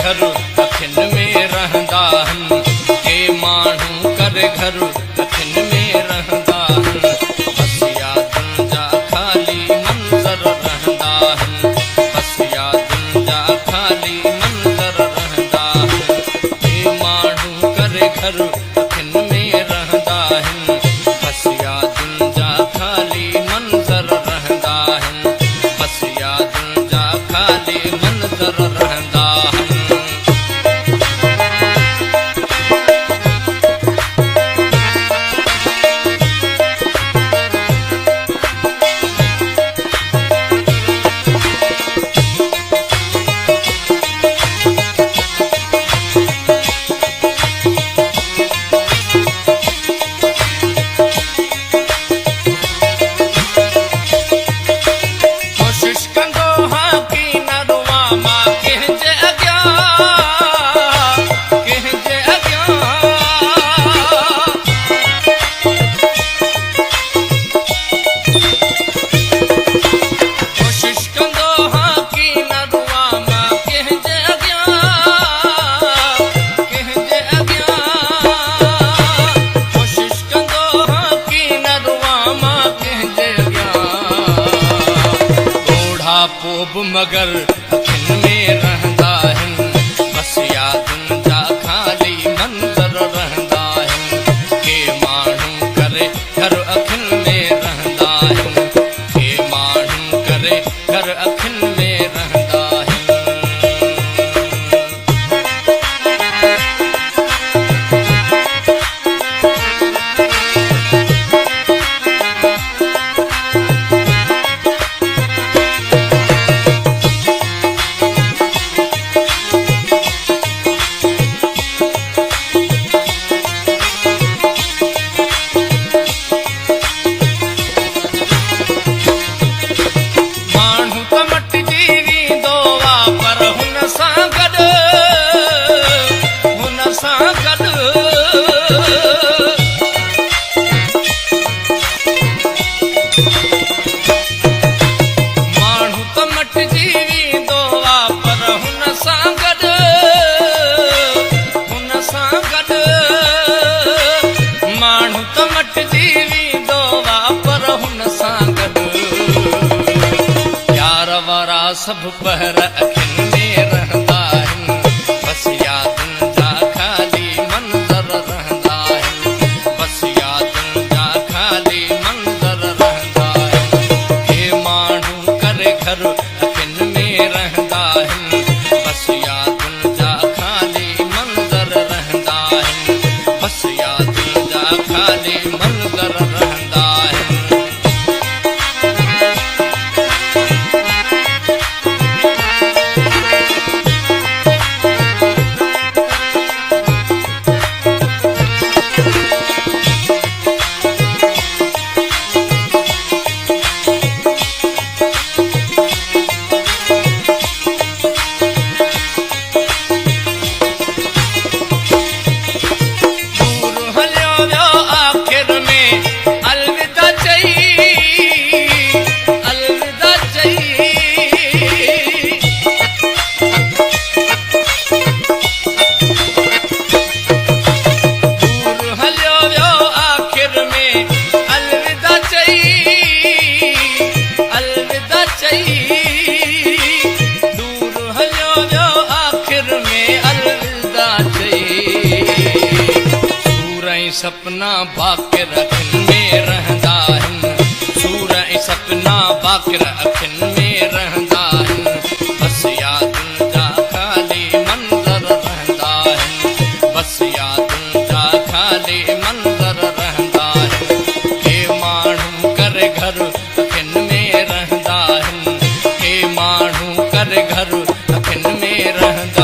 घर अखिन में रहंदा हन के माण्हू करे घर अखिन में रहंदा हन बस यादुनि जा खाली मंज़र रहंदा हन बस यादुनि जा खाली मंज़र रहंदा हन के माण्हू करे घर अखिन में रहंदा हन बस यादुनि जा खाली मंज़र रहंदा हन बस यादुनि जा खाली मंज़र रहंदा हन। मगर अखिन में रहंदा हन बस यादुनि जा खाली मंज़र रहंदा हन के माण्हू करे घर अखिन में रहंदा हन के माण्हू करे घर अखिन में रहंदा हन। सब पहर अखिन में रहंदा हन बस यादुनि जा खाली मंज़र रहंदा हन बस यादुनि जा खाली मंज़र रहंदा हन के माण्हू करे घर अखिन में रहंदा हन बस यादुनि जा खाली मंज़र रहंदा हन बस यादुनि जा खाली मंज़र रहंदा हन। सपना बाकिर अखिन में रहंदा हन सूर ऐं सपना बाकिर अखिन में रहंदा हन बस यादुनि जा खाली मंज़र रहंदा हन बस यादुनि जा खाली मंज़र रहंदा हन के माण्हू करे घर अखिन में रहंदा हन के माण्हू करे घर अखिन में रहंदा